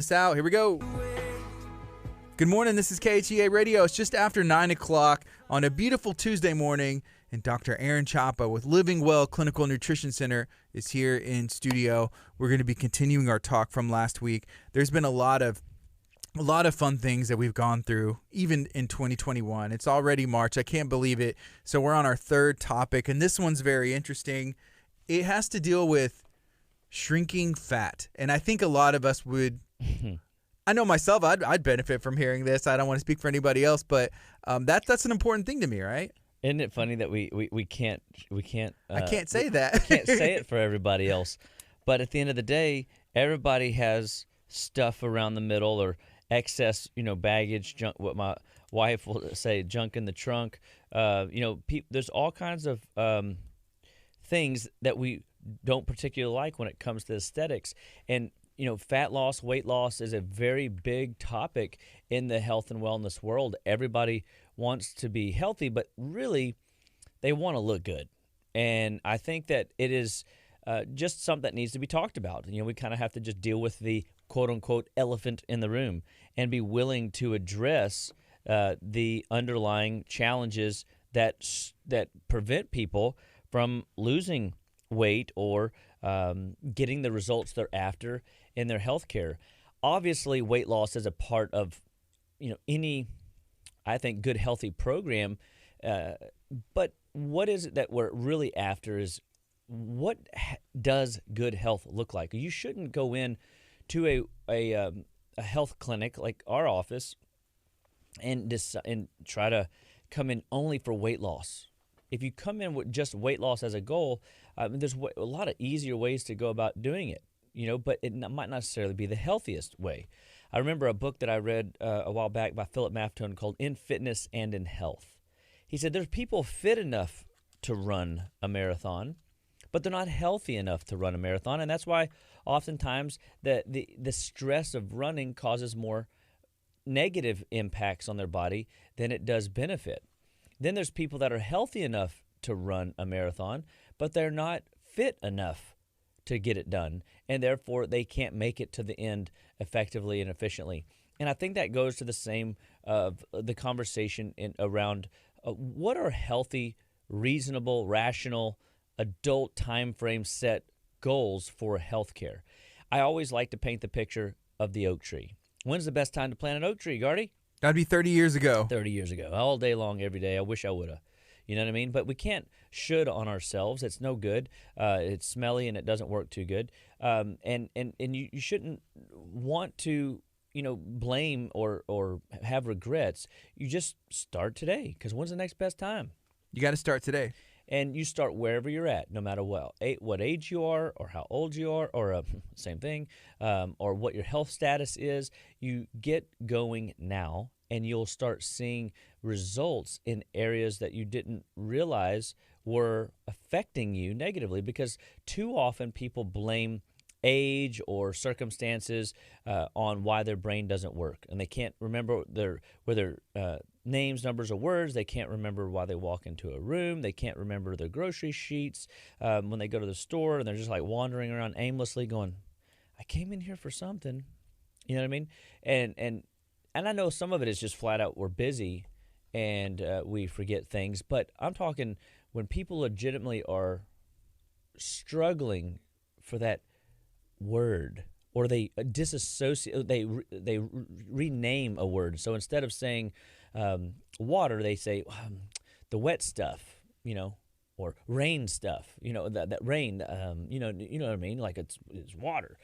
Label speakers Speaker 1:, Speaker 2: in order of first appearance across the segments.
Speaker 1: This out. Here we go. Good morning. This is KHEA Radio. It's just after 9 o'clock on a beautiful Tuesday morning, and Dr. Aaron Chapa with Living Well Clinical Nutrition Center is here in studio. We're going to be continuing our talk from last week. There's been a lot of fun things that we've gone through, even in 2021. It's already March. I can't believe it. So we're on our third topic, and this one's very interesting. It has to deal with shrinking fat, and I think a lot of us would. I know myself, I'd benefit from hearing this. I don't want to speak for anybody else, but that's an important thing to me, right?
Speaker 2: Isn't it funny that we can't
Speaker 1: I can't say that.
Speaker 2: We can't say it for everybody else, but at the end of the day, everybody has stuff around the middle or excess, baggage, junk. What my wife will say, junk in the trunk. There's all kinds of things that we don't particularly like when it comes to aesthetics, and fat loss, weight loss is a very big topic in the health and wellness world. Everybody wants to be healthy, but really they want to look good. And I think that it is just something that needs to be talked about. We kind of have to just deal with the quote-unquote elephant in the room and be willing to address the underlying challenges that prevent people from losing weight or getting the results they're after in their health care. Obviously, weight loss is a part of any, I think, good healthy program. But what is it that we're really after is what does good health look like? You shouldn't go in to a health clinic like our office and try to come in only for weight loss. If you come in with just weight loss as a goal, there's a lot of easier ways to go about doing it, but it might not necessarily be the healthiest way. I remember a book that I read a while back by Philip Maffetone called In Fitness and in Health. He said there's people fit enough to run a marathon, but they're not healthy enough to run a marathon, and that's why oftentimes the stress of running causes more negative impacts on their body than it does benefit. Then there's people that are healthy enough to run a marathon, but they're not fit enough to get it done, and therefore they can't make it to the end effectively and efficiently. And I think that goes to the same of the conversation around what are healthy, reasonable, rational, adult time frame set goals for healthcare. I always like to paint the picture of the oak tree. When's the best time to plant an oak tree, Gardy?
Speaker 1: That'd be 30 years ago.
Speaker 2: 30 years ago. All day long, every day. I wish I would have. You know what I mean? But we can't should on ourselves. It's no good. It's smelly and it doesn't work too good. And you shouldn't want to, blame or have regrets. You just start today, because when's the next best time?
Speaker 1: You got to start today.
Speaker 2: And you start wherever you're at, no matter what age you are or how old you are, or same thing, or what your health status is. You get going now, and you'll start seeing results in areas that you didn't realize were affecting you negatively, because too often people blame age or circumstances on why their brain doesn't work, and they can't remember their names, numbers, or words. They can't remember why they walk into a room. They can't remember their grocery sheets when they go to the store, and they're just like wandering around aimlessly going, I came in here for something. You know what I mean? And I know some of it is just flat out we're busy and we forget things, but I'm talking when people legitimately are struggling for that word, or they disassociate, they rename a word. So instead of saying water, they say the wet stuff, or rain stuff, that rain, you know what I mean? Like it's water,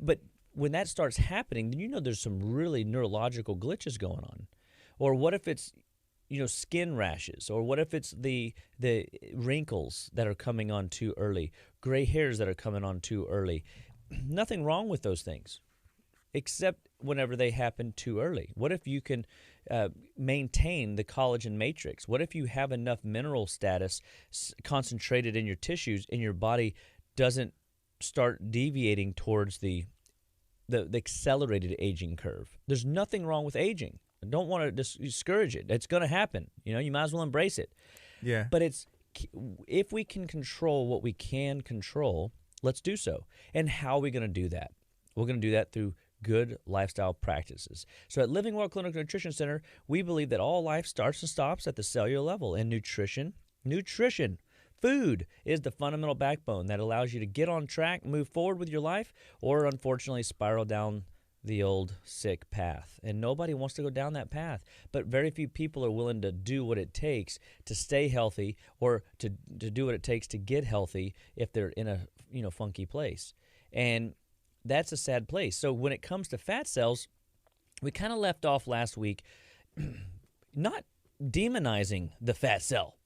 Speaker 2: but when that starts happening, then there's some really neurological glitches going on. Or what if it's skin rashes, or what if it's the wrinkles that are coming on too early, gray hairs that are coming on too early? Nothing wrong with those things, except whenever they happen too early. What if you can maintain the collagen matrix? What if you have enough mineral status concentrated in your tissues, and your body doesn't start deviating towards the accelerated aging curve? There's nothing wrong with aging. I don't want to discourage it. It's going to happen. You might as well embrace it.
Speaker 1: Yeah.
Speaker 2: But if we can control what we can control, let's do so. And how are we going to do that? We're going to do that through good lifestyle practices. So at Living Well Clinical Nutrition Center, we believe that all life starts and stops at the cellular level, and nutrition, food is the fundamental backbone that allows you to get on track, move forward with your life, or unfortunately spiral down the old sick path. And nobody wants to go down that path, but very few people are willing to do what it takes to stay healthy or to do what it takes to get healthy if they're in a funky place. And that's a sad place. So when it comes to fat cells, we kind of left off last week not demonizing the fat cell.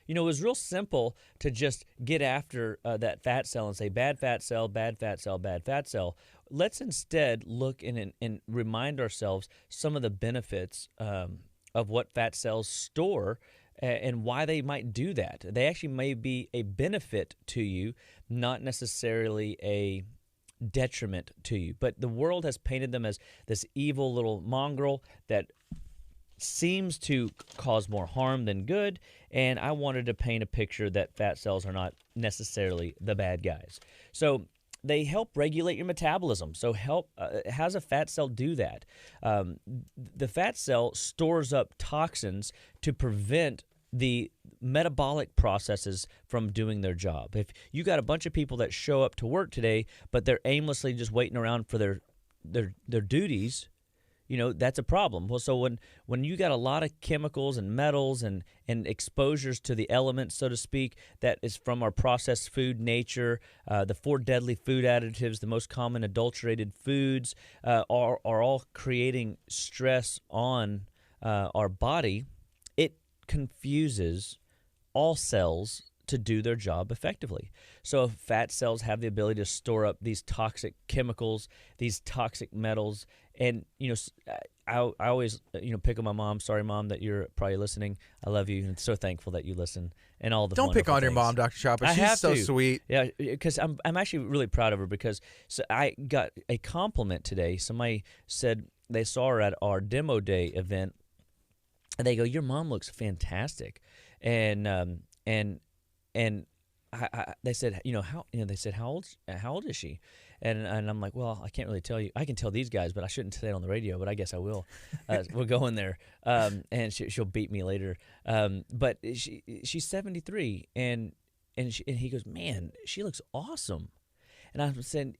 Speaker 2: It was real simple to just get after that fat cell and say bad fat cell, bad fat cell, bad fat cell. Let's instead look and remind ourselves some of the benefits of what fat cells store and why they might do that. They actually may be a benefit to you, not necessarily a detriment to you. But the world has painted them as this evil little mongrel that seems to cause more harm than good, and I wanted to paint a picture that fat cells are not necessarily the bad guys. So they help regulate your metabolism. So how does a fat cell do that? The fat cell stores up toxins to prevent the metabolic processes from doing their job. If you got a bunch of people that show up to work today, but they're aimlessly just waiting around for their duties, that's a problem. Well, so when you got a lot of chemicals and metals and exposures to the elements, so to speak, that is from our processed food nature, the 4 deadly food additives, the most common adulterated foods, are all creating stress on our body. It confuses all cells to do their job effectively. So fat cells have the ability to store up these toxic chemicals, these toxic metals, and I always pick on my mom. Sorry, Mom, that you're probably listening. I love you, and so thankful that you listen. And all the
Speaker 1: don't pick on your mom, Dr. Chapa. She's so sweet.
Speaker 2: Yeah, because I'm actually really proud of her because I got a compliment today. Somebody said they saw her at our demo day event, and they go, "Your mom looks fantastic," and they said, how old is she? And I'm like, well, I can't really tell you. I can tell these guys, but I shouldn't say it on the radio. But I guess I will. We're going there, and she'll beat me later. But she's 73, and he goes, man, she looks awesome. And I'm saying,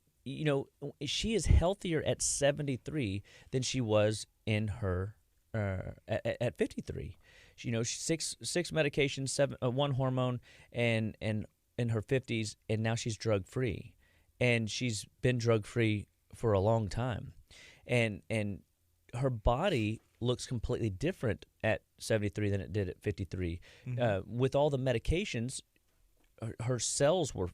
Speaker 2: she is healthier at 73 than she was in her at 53. Six medications, 1 hormone, and in her 50s, and now she's drug free. And she's been drug-free for a long time. And her body looks completely different at 73 than it did at 53. Mm-hmm. With all the medications, her cells were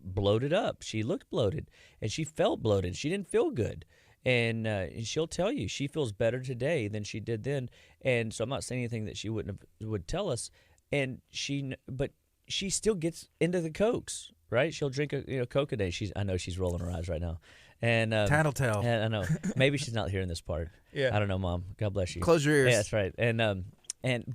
Speaker 2: bloated up. She looked bloated, and she felt bloated. She didn't feel good. And she'll tell you she feels better today than she did then. And so I'm not saying anything that she would tell us. But she still gets into the Cokes. Right, she'll drink a Coke a day. I know she's rolling her eyes right now, and
Speaker 1: tattletale.
Speaker 2: I know. Maybe she's not hearing this part.
Speaker 1: Yeah,
Speaker 2: I don't know, Mom. God bless you.
Speaker 1: Close your ears.
Speaker 2: Yeah, that's right.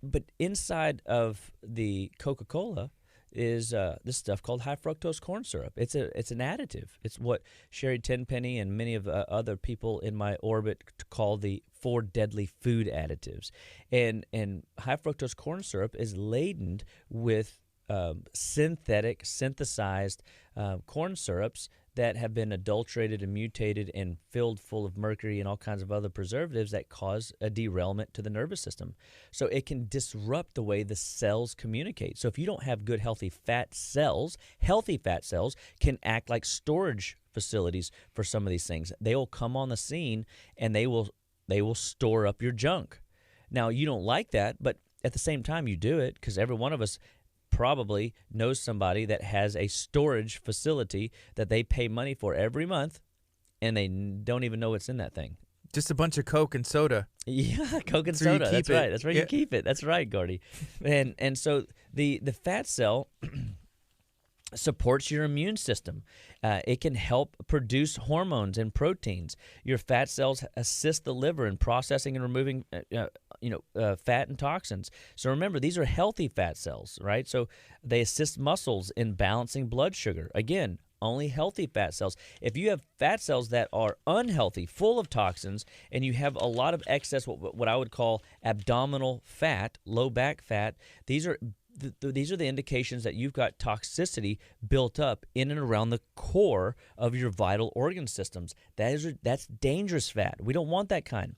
Speaker 2: But inside of the Coca-Cola is this stuff called high fructose corn syrup. It's an additive. It's what Sherry Tenpenny and many of other people in my orbit call the 4 deadly food additives, and high fructose corn syrup is laden with synthesized corn syrups that have been adulterated and mutated and filled full of mercury and all kinds of other preservatives that cause a derailment to the nervous system. So it can disrupt the way the cells communicate. So if you don't have good healthy fat cells can act like storage facilities for some of these things. They will come on the scene and they will store up your junk. Now, you don't like that, but at the same time you do it because every one of us probably knows somebody that has a storage facility that they pay money for every month, and they don't even know what's in that thing.
Speaker 1: Just a bunch of Coke and soda.
Speaker 2: Yeah, Coke and soda. That's right. That's where you keep it. That's right, Gordy. And so the fat cell supports your immune system. It can help produce hormones and proteins. Your fat cells assist the liver in processing and removing fat and toxins. So remember, these are healthy fat cells, right? So they assist muscles in balancing blood sugar. Again, only healthy fat cells. If you have fat cells that are unhealthy, full of toxins, and you have a lot of excess, what I would call abdominal fat, low back fat, these are the indications that you've got toxicity built up in and around the core of your vital organ systems. That's dangerous fat. We don't want that kind,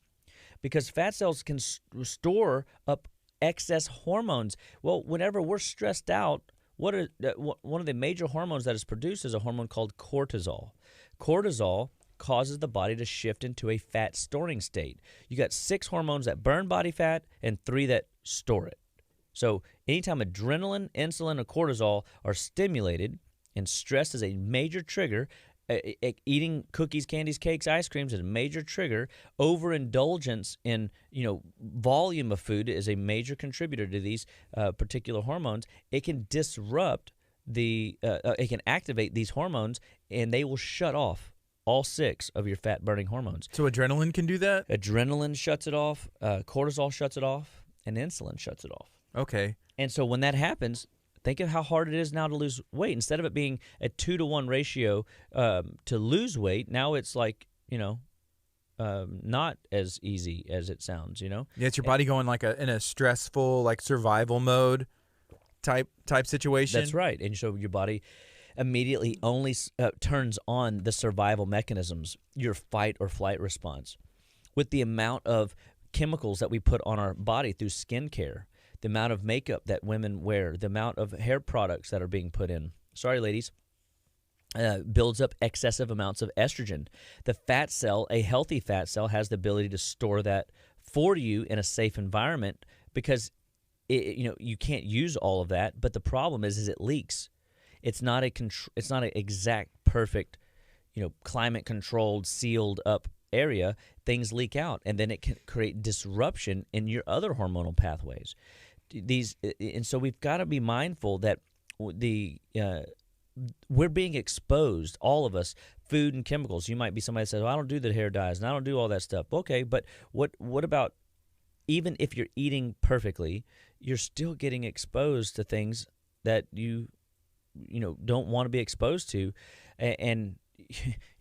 Speaker 2: because fat cells can store up excess hormones. Well, whenever we're stressed out, one of the major hormones that is produced is a hormone called cortisol. Cortisol causes the body to shift into a fat storing state. You got 6 hormones that burn body fat and 3 that store it. So anytime adrenaline, insulin, or cortisol are stimulated, and stress is a major trigger, eating cookies, candies, cakes, ice creams is a major trigger. Overindulgence in volume of food is a major contributor to these particular hormones. It can disrupt it can activate these hormones, and they will shut off all 6 of your fat-burning hormones.
Speaker 1: So adrenaline can do that?
Speaker 2: Adrenaline shuts it off, cortisol shuts it off, and insulin shuts it off.
Speaker 1: Okay.
Speaker 2: And so when that happens, think of how hard it is now to lose weight. Instead of it being a 2-to-1 ratio to lose weight, now it's like, not as easy as it sounds,
Speaker 1: Yeah, it's your body going like in a stressful, like survival mode type situation.
Speaker 2: That's right. And so your body immediately only turns on the survival mechanisms, your fight or flight response. With the amount of chemicals that we put on our body through skincare, the amount of makeup that women wear, the amount of hair products that are being put in, sorry ladies, builds up excessive amounts of estrogen. The fat cell, a healthy fat cell, has the ability to store that for you in a safe environment, because you can't use all of that. But the problem is it leaks. It's not an exact perfect, climate controlled, sealed up area. Things leak out, and then it can create disruption in your other hormonal pathways. And so we've got to be mindful that we're being exposed, all of us, food and chemicals. You might be somebody that says, well, I don't do the hair dyes and I don't do all that stuff. Okay, but what about, even if you're eating perfectly, you're still getting exposed to things that you don't want to be exposed to, and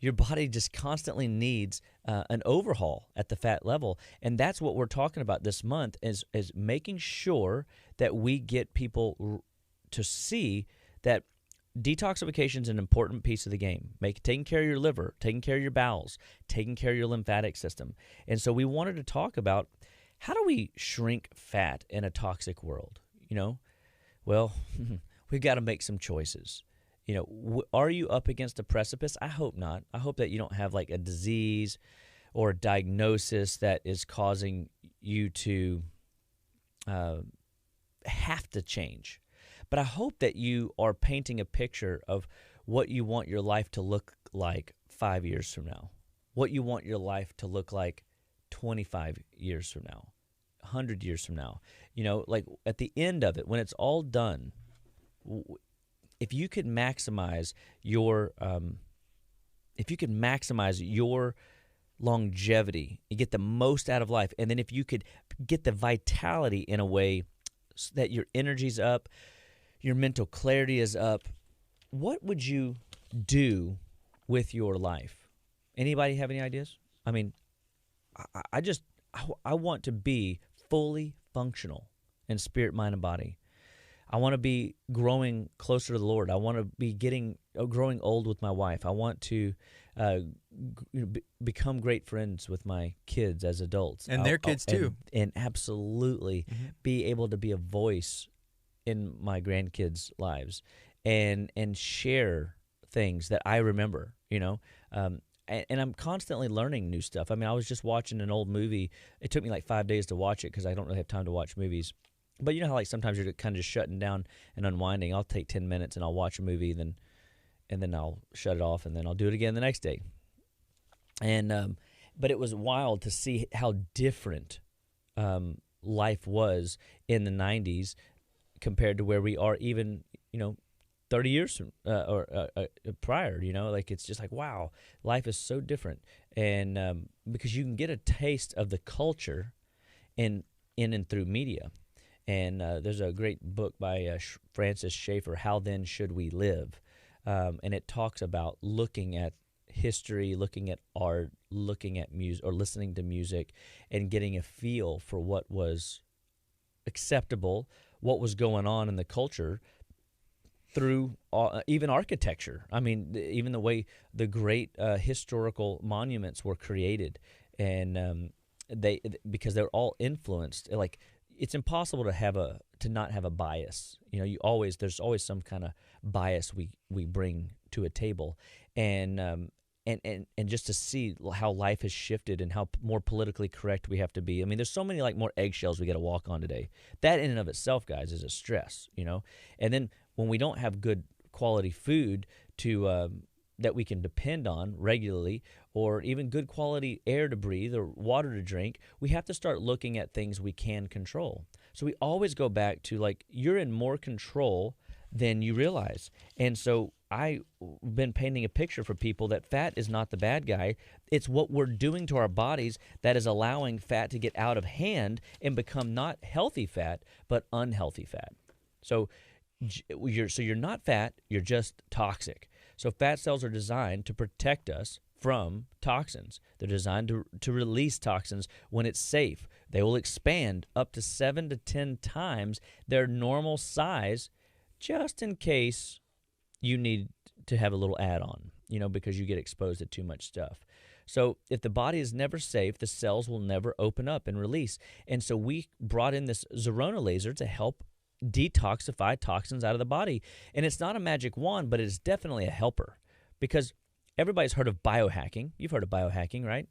Speaker 2: your body just constantly needs an overhaul at the fat level. And that's what we're talking about this month, is making sure that we get people to see that detoxification is an important piece of the game. Taking care of your liver, taking care of your bowels, taking care of your lymphatic system. And so we wanted to talk about, how do we shrink fat in a toxic world? Well, we've got to make some choices. Are you up against a precipice? I hope not. I hope that you don't have like a disease or a diagnosis that is causing you to have to change. But I hope that you are painting a picture of what you want your life to look like 5 years from now, what you want your life to look like 25 years from now, 100 years from now. Like at the end of it, when it's all done, if you could maximize your longevity, you get the most out of life, and then if you could get the vitality in a way so that your energy's up, your mental clarity is up, what would you do with your life? Anybody have any ideas? I mean, I want to be fully functional in spirit, mind, and body. I want to be growing closer to the Lord. I want to be growing old with my wife. I want to become great friends with my kids as adults.
Speaker 1: And their kids too.
Speaker 2: And absolutely be able to be a voice in my grandkids' lives and share things that I remember, and I'm constantly learning new stuff. I mean, I was just watching an old movie. It took me like 5 days to watch it because I don't really have time to watch movies. But you know how like sometimes you're kind of just shutting down and unwinding. I'll take 10 minutes and I'll watch a movie, and then I'll shut it off, and then I'll do it again the next day. And but it was wild to see how different life was in the 90s compared to where we are even 30 years from, or prior. Like it's just like, wow, life is so different. And because you can get a taste of the culture in and through media. And there's a great book by Francis Schaeffer, How Then Should We Live? and it talks about looking at history, looking at art, looking at music, or listening to music, and getting a feel for what was acceptable, what was going on in the culture through even architecture. I mean, even the way the great historical monuments were created, and because they're all influenced. Like, it's impossible to not have a bias. You know, there's always some kind of bias we bring to a table, and just to see how life has shifted and how more politically correct we have to be. I mean, there's so many more eggshells we got to walk on today. That in and of itself, guys, is a stress, you know. And then when we don't have good quality food that we can depend on regularly, or even good quality air to breathe or water to drink, we have to start looking at things we can control. So we always go back to you're in more control than you realize. And so I've been painting a picture for people that fat is not the bad guy. It's what we're doing to our bodies that is allowing fat to get out of hand and become not healthy fat, but unhealthy fat. So you're not fat, you're just toxic. So fat cells are designed to protect us from toxins. They're designed to release toxins when it's safe. They will expand up to 7 to 10 times their normal size, just in case you need to have a little add-on, you know, because you get exposed to too much stuff. So if the body is never safe, the cells will never open up and release. And so we brought in this Zerona laser to help detoxify toxins out of the body. And it's not a magic wand, but it's definitely a helper, because everybody's heard of biohacking. You've heard of biohacking, right?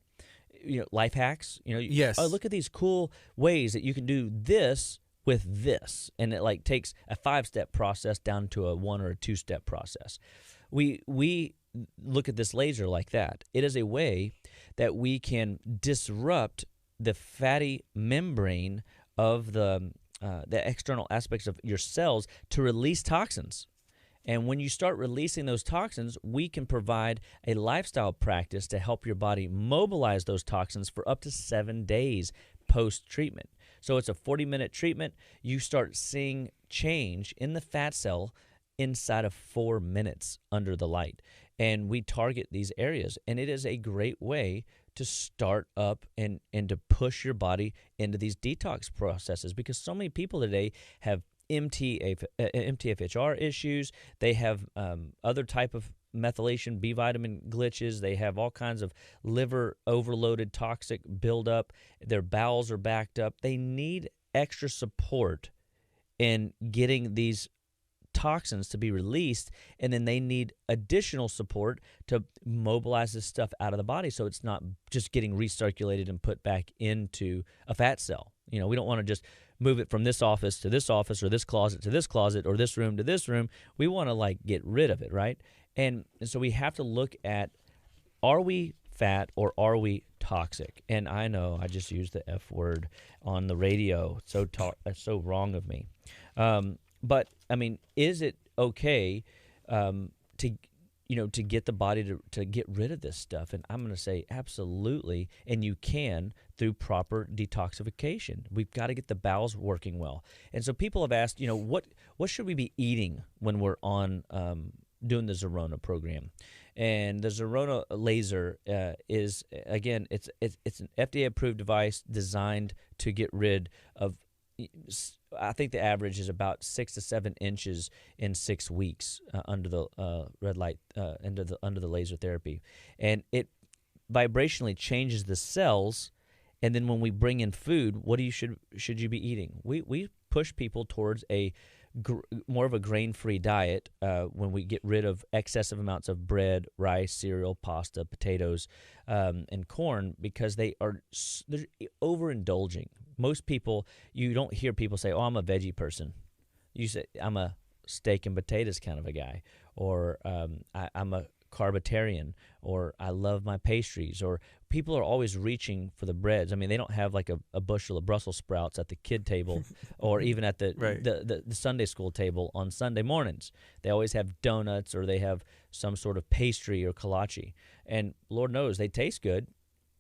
Speaker 2: You know, life hacks. You know,
Speaker 1: yes.
Speaker 2: Oh, look at these cool ways that you can do this with this, and it takes a 5-step process down to a 1 or a 2-step process. We look at this laser like that. It is a way that we can disrupt the fatty membrane of the external aspects of your cells to release toxins. And when you start releasing those toxins, we can provide a lifestyle practice to help your body mobilize those toxins for up to 7 days post-treatment. So it's a 40-minute treatment. You start seeing change in the fat cell inside of 4 minutes under the light. And we target these areas. And it is a great way to start up and to push your body into these detox processes, because so many people today have MTHFR issues. They have other type of methylation B vitamin glitches. They have all kinds of liver overloaded toxic buildup. Their bowels are backed up. They need extra support in getting these toxins to be released, and then they need additional support to mobilize this stuff out of the body, so it's not just getting recirculated and put back into a fat cell. You know, we don't want to just move it from this office to this office, or this closet to this closet, or this room to this room. We want to get rid of it, right? And so we have to look at, are we fat or are we toxic? And I know I just used the F word on the radio. It's so wrong of me. But I mean, is it okay to get the body to get rid of this stuff? And I'm going to say absolutely, and you can through proper detoxification. We've got to get the bowels working well. And so people have asked, what should we be eating when we're on doing the Zerona program? And the Zerona laser is, again, it's an FDA-approved device designed to get rid of, I think the average is about 6 to 7 inches in 6 weeks under the red light, under the laser therapy, and it vibrationally changes the cells. And then when we bring in food, what should you be eating? We push people towards more of a grain-free diet when we get rid of excessive amounts of bread, rice, cereal, pasta, potatoes, and corn, because they're overindulging. Most people, you don't hear people say, "Oh, I'm a veggie person." You say, "I'm a steak and potatoes kind of a guy," or I'm a carbitarian, or I love my pastries, or people are always reaching for the breads. I mean, they don't have a bushel of Brussels sprouts at the kid table or even at the,
Speaker 1: right.
Speaker 2: the Sunday school table on Sunday mornings. They always have donuts, or they have some sort of pastry or kolache. And Lord knows they taste good,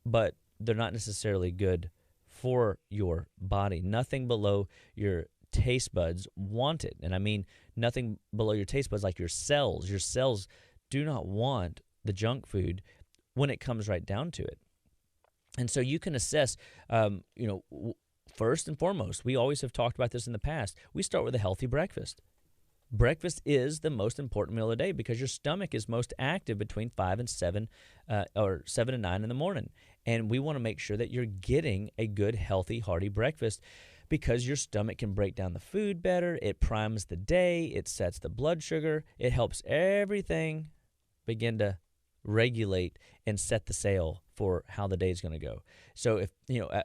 Speaker 2: but they're not necessarily good for your body. Nothing below your taste buds want it. And I mean nothing below your taste buds, like your cells. Your cells do not want the junk food when it comes right down to it. And so you can assess, first and foremost, we always have talked about this in the past, we start with a healthy breakfast. Breakfast is the most important meal of the day because your stomach is most active between 5 and 7 or 7 and 9 in the morning. And we want to make sure that you're getting a good, healthy, hearty breakfast because your stomach can break down the food better. It primes the day. It sets the blood sugar. It helps everything begin to regulate and set the sail for how the day is going to go. So if,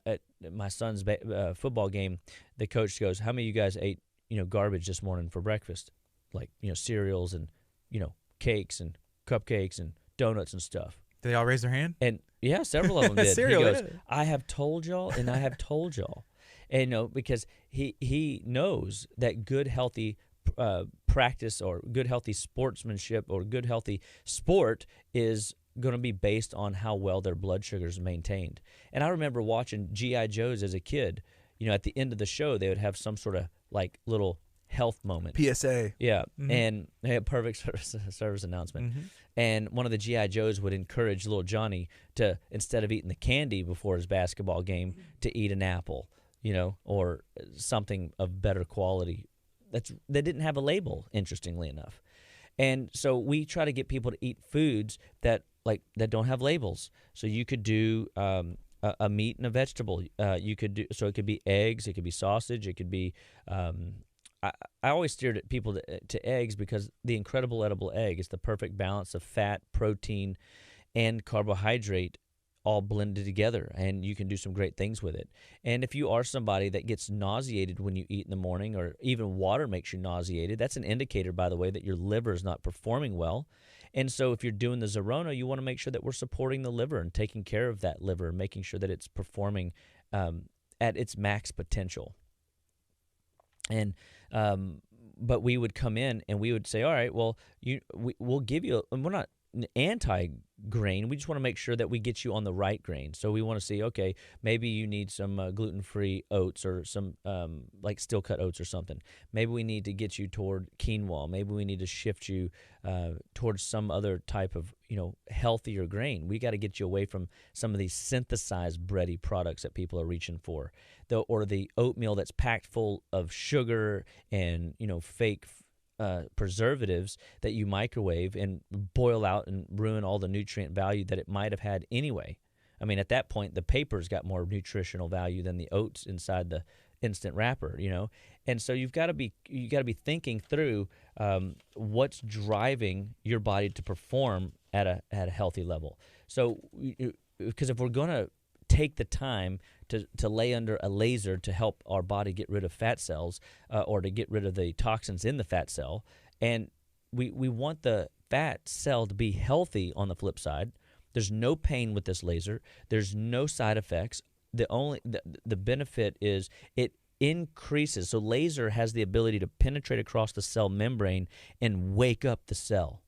Speaker 2: at my son's football game, the coach goes, how many of you guys ate, garbage this morning for breakfast? Like, cereals and, cakes and cupcakes and donuts and stuff.
Speaker 1: Did they all raise their hand?
Speaker 2: And yeah, several of them did.
Speaker 1: Cereal,
Speaker 2: he goes, I have told y'all and I have told y'all. And, because he knows that good, healthy practice or good, healthy sportsmanship or good, healthy sport is going to be based on how well their blood sugar is maintained. And I remember watching G.I. Joes as a kid. At the end of the show, they would have some sort of like little health moment.
Speaker 1: PSA.
Speaker 2: Yeah, and they had perfect service announcement. And one of the G.I. Joes would encourage little Johnny to, instead of eating the candy before his basketball game, to eat an apple, or something of better quality. That didn't have a label, interestingly enough. And so we try to get people to eat foods that don't have labels. So you could do a meat and a vegetable. You could do, so it could be eggs, it could be sausage, it could be. I always steered people to eggs because the incredible edible egg is the perfect balance of fat, protein, and carbohydrate all blended together, and you can do some great things with it. And if you are somebody that gets nauseated when you eat in the morning, or even water makes you nauseated, that's an indicator, by the way, that your liver is not performing well. And so if you're doing the Zerona, you want to make sure that we're supporting the liver and taking care of that liver, making sure that it's performing at its max potential. And but we would come in and we would say, all right, well, we'll give you, and we're not anti-grain. We just want to make sure that we get you on the right grain. So we want to see, okay, maybe you need some gluten-free oats or some like steel-cut oats or something. Maybe we need to get you toward quinoa. Maybe we need to shift you towards some other type of healthier grain. We got to get you away from some of these synthesized bready products that people are reaching for, or the oatmeal that's packed full of sugar and fake preservatives that you microwave and boil out and ruin all the nutrient value that it might have had anyway. I mean, at that point, the paper's got more nutritional value than the oats inside the instant wrapper, And so you got to be thinking through what's driving your body to perform at a healthy level. So, because if we're going to take the time to lay under a laser to help our body get rid of fat cells or to get rid of the toxins in the fat cell, and we want the fat cell to be healthy on the flip side. There's no pain with this laser. There's no side effects. The benefit is it increases. So laser has the ability to penetrate across the cell membrane and wake up the cell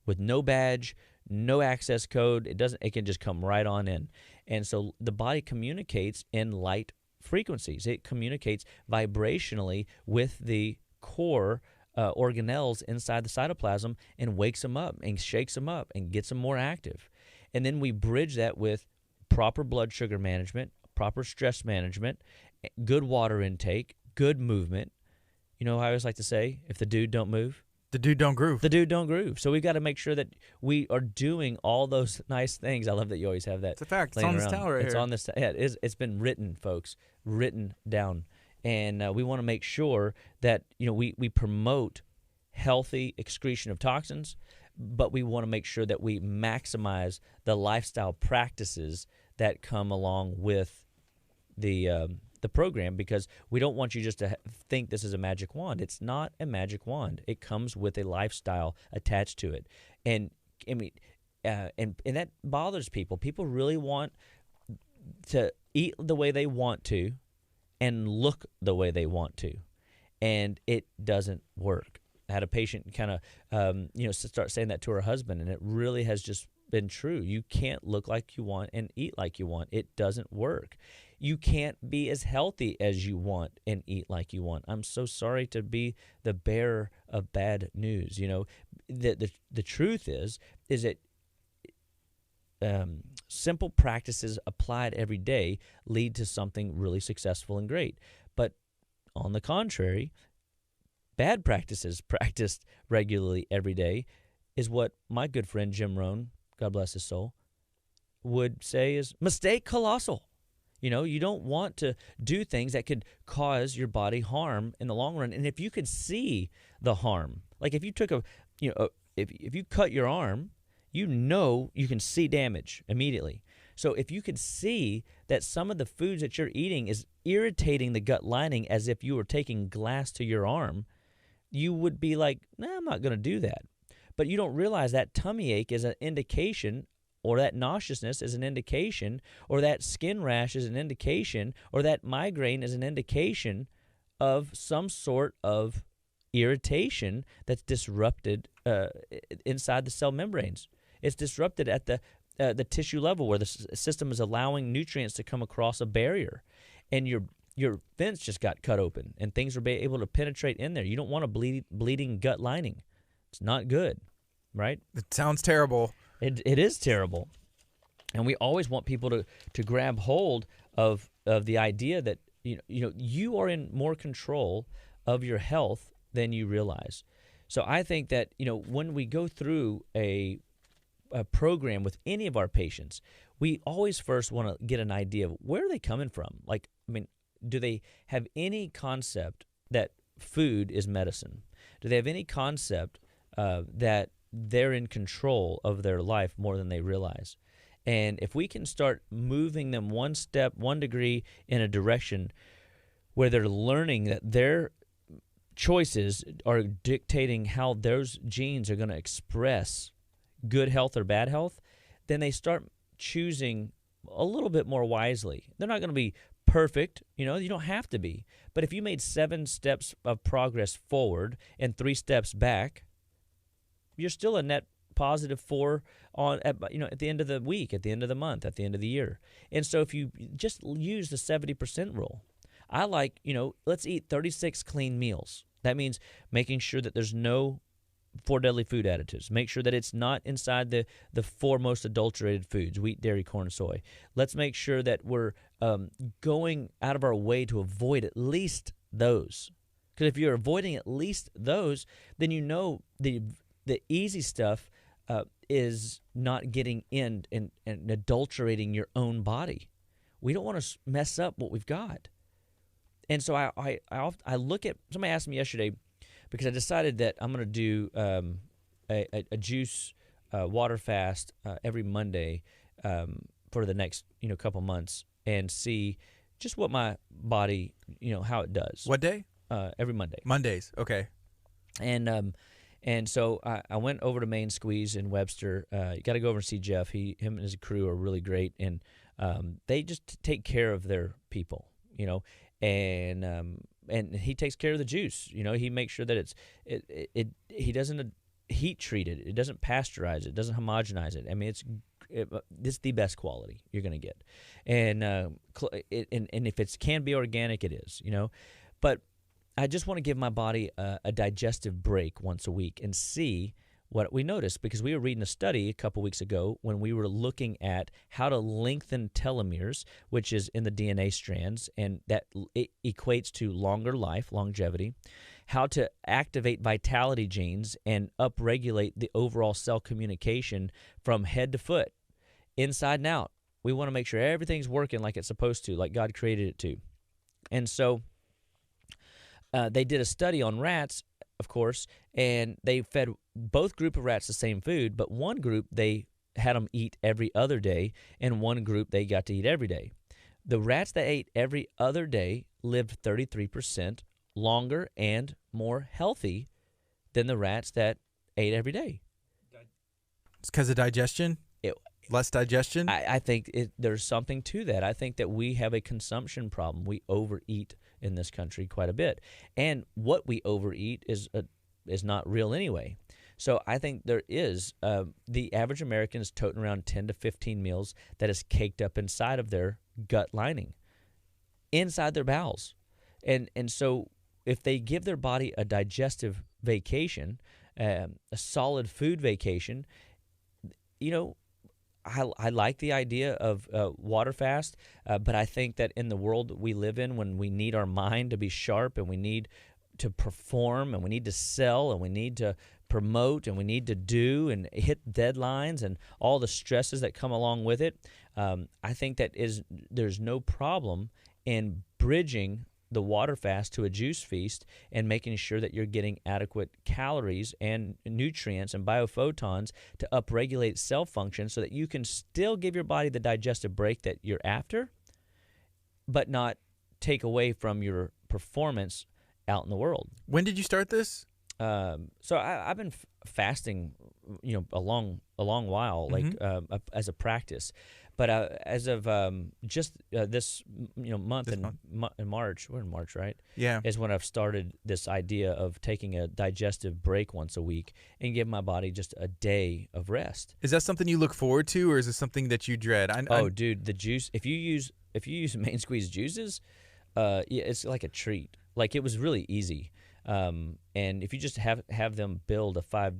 Speaker 2: with no badge, no access code. It can just come right on in. And so the body communicates in light frequencies. It communicates vibrationally with the core organelles inside the cytoplasm and wakes them up and shakes them up and gets them more active. And then we bridge that with proper blood sugar management, proper stress management, good water intake, good movement. I always like to say, if the dude don't move,
Speaker 1: the dude don't groove.
Speaker 2: The dude don't groove. So we've got to make sure that we are doing all those nice things. I love that you always have that.
Speaker 1: It's a fact. It's on this towel right here.
Speaker 2: It's on this. Yeah, it's been written, folks, written down. And we want to make sure that we promote healthy excretion of toxins, but we want to make sure that we maximize the lifestyle practices that come along with the program, because we don't want you just to think this is a magic wand. It's not a magic wand. It comes with a lifestyle attached to it, and I mean, and that bothers people. People really want to eat the way they want to, and look the way they want to, and it doesn't work. I had a patient kind of start saying that to her husband, and it really has just been true. You can't look like you want and eat like you want. It doesn't work. You can't be as healthy as you want and eat like you want. I'm so sorry to be the bearer of bad news. You know, the truth is that simple practices applied every day lead to something really successful and great. But on the contrary, bad practices practiced regularly every day is what my good friend Jim Rohn, God bless his soul, would say is mistake colossal. You know, you don't want to do things that could cause your body harm in the long run. And if you could see the harm, like if you took if you cut your arm, you know you can see damage immediately. So if you could see that some of the foods that you're eating is irritating the gut lining as if you were taking glass to your arm, you would be like, nah, I'm not going to do that. But you don't realize that tummy ache is an indication, or that nauseousness is an indication, or that skin rash is an indication, or that migraine is an indication of some sort of irritation that's disrupted inside the cell membranes. It's disrupted at the tissue level where the system is allowing nutrients to come across a barrier, and your vents just got cut open, and things are able to penetrate in there. You don't want a bleeding gut lining. It's not good, right?
Speaker 1: It sounds terrible.
Speaker 2: It is terrible. And we always want people to grab hold of the idea that you are in more control of your health than you realize. So I think that when we go through a program with any of our patients, we always first want to get an idea of where are they coming from. Like, I mean, do they have any concept that food is medicine? Do they have any concept that they're in control of their life more than they realize? And if we can start moving them one step, 1 degree in a direction where they're learning that their choices are dictating how those genes are going to express good health or bad health, then they start choosing a little bit more wisely. They're not going to be perfect, you don't have to be. But if you made 7 steps of progress forward and 3 steps back, you're still a net positive 4 at the end of the week, at the end of the month, at the end of the year. And so if you just use the 70% rule, I like, let's eat 36 clean meals. That means making sure that there's no 4 deadly food additives. Make sure that it's not inside the 4 most adulterated foods: wheat, dairy, corn, soy. Let's make sure that we're going out of our way to avoid at least those. Because if you're avoiding at least those, then the easy stuff is not getting in and adulterating your own body. We don't want to mess up what we've got. And so I look at, somebody asked me yesterday, because I decided that I'm going to do a juice water fast every Monday for the next couple months, and see just what my body, how it does.
Speaker 1: What day?
Speaker 2: Every Monday.
Speaker 1: Mondays. Okay.
Speaker 2: And so I went over to Main Squeeze in Webster. You got to go over and see Jeff. Him and his crew are really great, and they just take care of their people, and he takes care of the juice. He makes sure that he doesn't heat treat it. It doesn't pasteurize it. Doesn't homogenize it. I mean, it's the best quality you're going to get, and if it can be organic, it is. But I just want to give my body a digestive break once a week and see what we notice, because we were reading a study a couple weeks ago when we were looking at how to lengthen telomeres, which is in the DNA strands, and that it equates to longer life, longevity, how to activate vitality genes and upregulate the overall cell communication from head to foot, inside and out. We want to make sure everything's working like it's supposed to, like God created it to. And so they did a study on rats, of course, and they fed both group of rats the same food, but one group they had them eat every other day, and one group they got to eat every day. The rats that ate every other day lived 33% longer and more healthy than the rats that ate every day.
Speaker 1: It's because of digestion? Less digestion?
Speaker 2: I think there's something to that. I think that we have a consumption problem. We overeat in this country quite a bit. And what we overeat is not real anyway. So I think there is the average American is toting around 10 to 15 meals that is caked up inside of their gut lining, inside their bowels. And so if they give their body a digestive vacation, a solid food vacation, I like the idea of water fast, but I think that in the world that we live in, when we need our mind to be sharp and we need to perform and we need to sell and we need to promote and we need to do and hit deadlines and all the stresses that come along with it, I think that there's no problem in bridging the water fast to a juice feast and making sure that you're getting adequate calories and nutrients and biophotons to upregulate cell function so that you can still give your body the digestive break that you're after, but not take away from your performance out in the world.
Speaker 1: When did you start this?
Speaker 2: So I've been fasting, a long while, as a practice. But as of just this month in March, we're in March, right?
Speaker 1: Yeah.
Speaker 2: Is when I've started this idea of taking a digestive break once a week and give my body just a day of rest.
Speaker 1: Is that something you look forward to, or is it something that you dread?
Speaker 2: Dude, the juice. If you use Main Squeeze juices, it's like a treat. Like, it was really easy. And if you just have them build a 5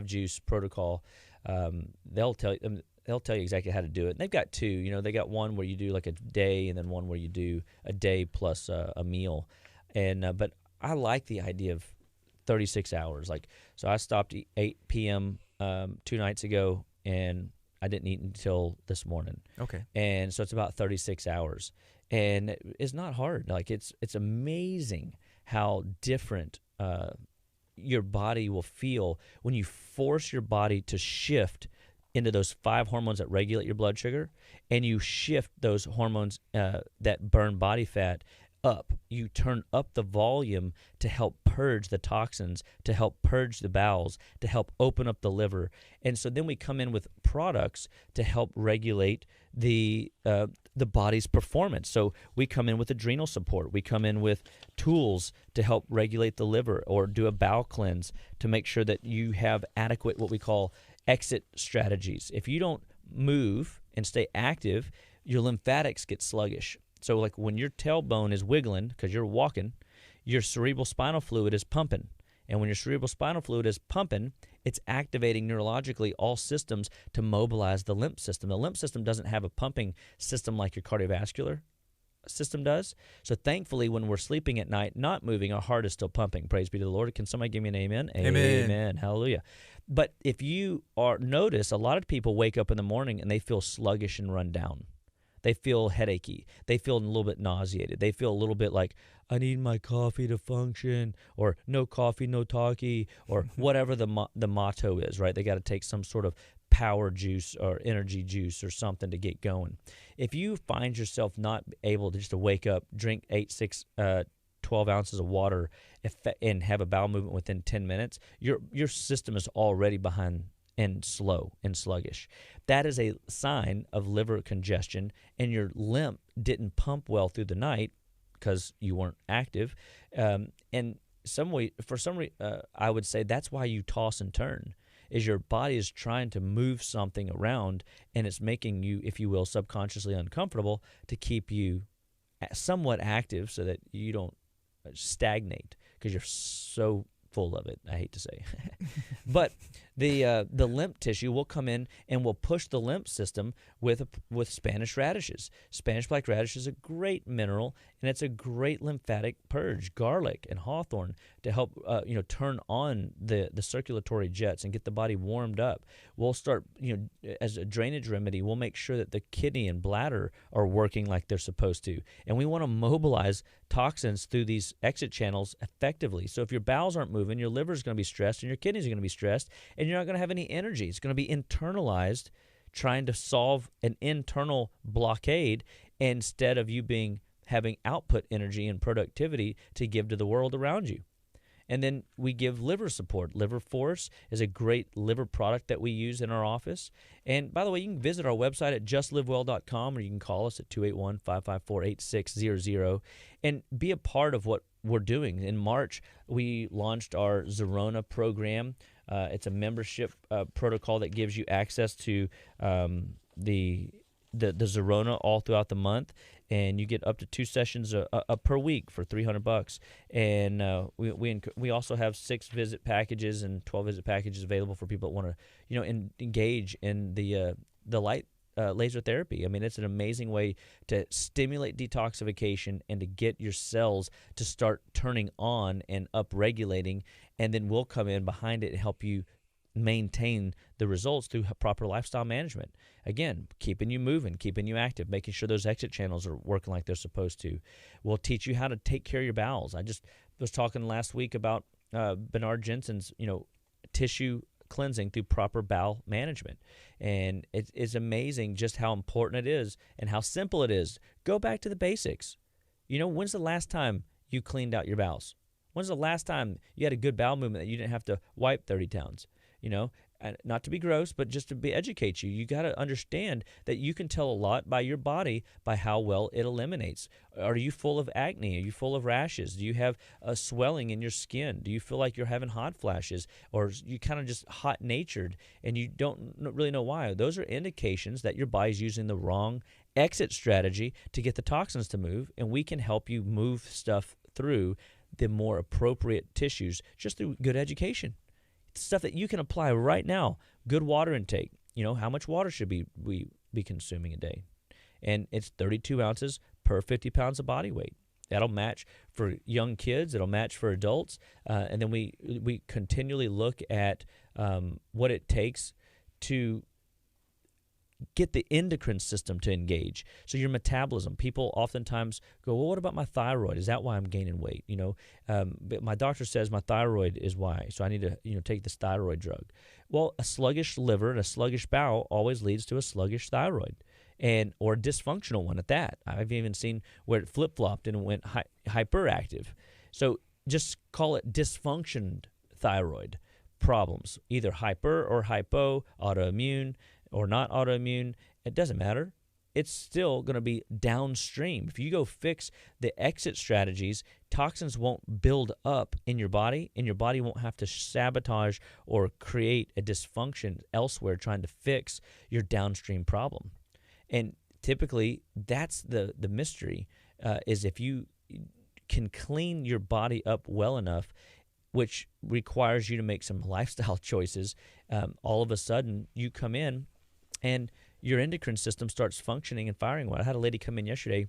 Speaker 2: juice protocol, they'll tell you exactly how to do it. And they've got two. They got one where you do like a day, and then one where you do a day plus a meal. And but I like the idea of 36 hours. So I stopped at 8 p.m. 2 nights ago, and I didn't eat until this morning.
Speaker 1: Okay.
Speaker 2: And so it's about 36 hours, and it's not hard. It's amazing how different your body will feel when you force your body to shift into those 5 hormones that regulate your blood sugar, and you shift those hormones that burn body fat up. You turn up the volume to help purge the toxins, to help purge the bowels, to help open up the liver. And so then we come in with products to help regulate the body's performance. So we come in with adrenal support. We come in with tools to help regulate the liver, or do a bowel cleanse to make sure that you have adequate, what we call, exit strategies. If you don't move and stay active, your lymphatics get sluggish. So like when your tailbone is wiggling because you're walking, your cerebral spinal fluid is pumping. And when your cerebral spinal fluid is pumping, it's activating neurologically all systems to mobilize the lymph system. The lymph system doesn't have a pumping system like your cardiovascular system does. So thankfully, when we're sleeping at night, not moving, our heart is still pumping. Praise be to the Lord. Can somebody give me an amen? Amen. Hallelujah. But if you notice, a lot of people wake up in the morning and they feel sluggish and run down. They feel headachy. They feel a little bit nauseated. They feel a little bit like, I need my coffee to function, or no coffee, no talkie, or whatever the motto is, right? They got to take some sort of power juice or energy juice or something to get going. If you find yourself not able to just to wake up, drink 12 ounces of water and have a bowel movement within 10 minutes, your system is already behind and slow and sluggish. That is a sign of liver congestion, and your lymph didn't pump well through the night because you weren't active. And I would say that's why you toss and turn, is your body is trying to move something around, and it's making you, if you will, subconsciously uncomfortable to keep you somewhat active so that you don't stagnate because you're so full of it, I hate to say. But the lymph tissue will come in and will push the lymph system with Spanish radishes. Spanish black radish is a great mineral, and it's a great lymphatic purge. Garlic and hawthorn to help turn on the circulatory jets and get the body warmed up. We'll start, as a drainage remedy, we'll make sure that the kidney and bladder are working like they're supposed to. And we want to mobilize toxins through these exit channels effectively. So if your bowels aren't moving, your liver is going to be stressed and your kidneys are going to be stressed, and you're not going to have any energy. It's going to be internalized, trying to solve an internal blockade instead of you having output energy and productivity to give to the world around you. And then we give liver support. Liver Force is a great liver product that we use in our office. And by the way, you can visit our website at justlivewell.com, or you can call us at 281-554-8600 and be a part of what we're doing. In March, we launched our Zerona program. It's a membership protocol that gives you access to the Zerona all throughout the month, and you get up to 2 sessions per week for $300. And we also have 6 visit packages and 12 visit packages available for people that want to engage in the light laser therapy. I mean, it's an amazing way to stimulate detoxification and to get your cells to start turning on and upregulating, and then we'll come in behind it and help you maintain the results through proper lifestyle management. Again, keeping you moving, keeping you active, making sure those exit channels are working like they're supposed to. We'll teach you how to take care of your bowels. I just was talking last week about Bernard Jensen's, tissue cleansing through proper bowel management. And it is amazing just how important it is and how simple it is. Go back to the basics. When's the last time you cleaned out your bowels? When's the last time you had a good bowel movement that you didn't have to wipe 30 times? Not to be gross, but just to educate you. You got to understand that you can tell a lot by your body by how well it eliminates. Are you full of acne? Are you full of rashes? Do you have a swelling in your skin? Do you feel like you're having hot flashes? Or you kind of just hot-natured and you don't really know why? Those are indications that your body's using the wrong exit strategy to get the toxins to move, and we can help you move stuff through the more appropriate tissues just through good education. Stuff that you can apply right now. Good water intake. How much water should we be consuming a day? And it's 32 ounces per 50 pounds of body weight. That'll match for young kids. It'll match for adults. And then we continually look at what it takes to get the endocrine system to engage. So your metabolism. People oftentimes go, well, what about my thyroid? Is that why I'm gaining weight? But my doctor says my thyroid is why. So I need to take this thyroid drug. Well, a sluggish liver and a sluggish bowel always leads to a sluggish thyroid, or a dysfunctional one at that. I've even seen where it flip-flopped and went hyperactive. So just call it dysfunctioned thyroid problems, either hyper or hypo, autoimmune, or not autoimmune. It doesn't matter. It's still going to be downstream. If you go fix the exit strategies, toxins won't build up in your body, and your body won't have to sabotage or create a dysfunction elsewhere trying to fix your downstream problem. And typically, that's the mystery, is if you can clean your body up well enough, which requires you to make some lifestyle choices, all of a sudden you come in and your endocrine system starts functioning and firing well. I had a lady come in yesterday,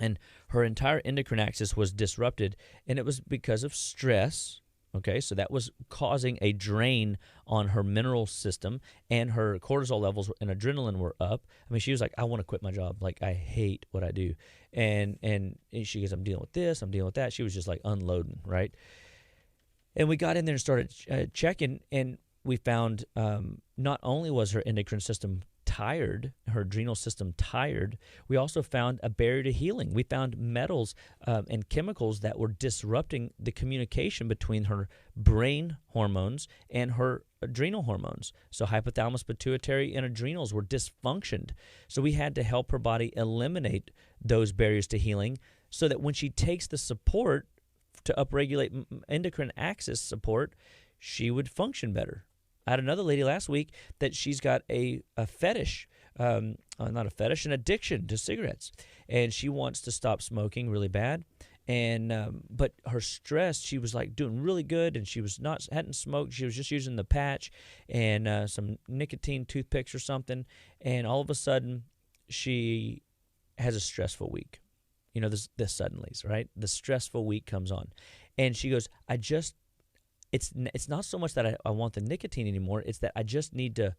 Speaker 2: and her entire endocrine axis was disrupted, and it was because of stress. Okay, so that was causing a drain on her mineral system, and her cortisol levels and adrenaline were up. I mean, she was like, I want to quit my job. Like, I hate what I do. And she goes, I'm dealing with this, I'm dealing with that. She was just like unloading, right? And we got in there and started checking, and we found not only was her endocrine system tired, her adrenal system tired, we also found a barrier to healing. We found metals and chemicals that were disrupting the communication between her brain hormones and her adrenal hormones. So hypothalamus, pituitary, and adrenals were dysfunctioned. So we had to help her body eliminate those barriers to healing so that when she takes the support to upregulate endocrine axis support, she would function better. I had another lady last week that she's got a fetish, not a fetish, an addiction to cigarettes, and she wants to stop smoking really bad. And but her stress, she was like doing really good, and she was hadn't smoked. She was just using the patch and some nicotine toothpicks or something, and all of a sudden she has a stressful week. The suddenlies, right? The stressful week comes on, and she goes, It's not so much that I want the nicotine anymore. It's that I just need to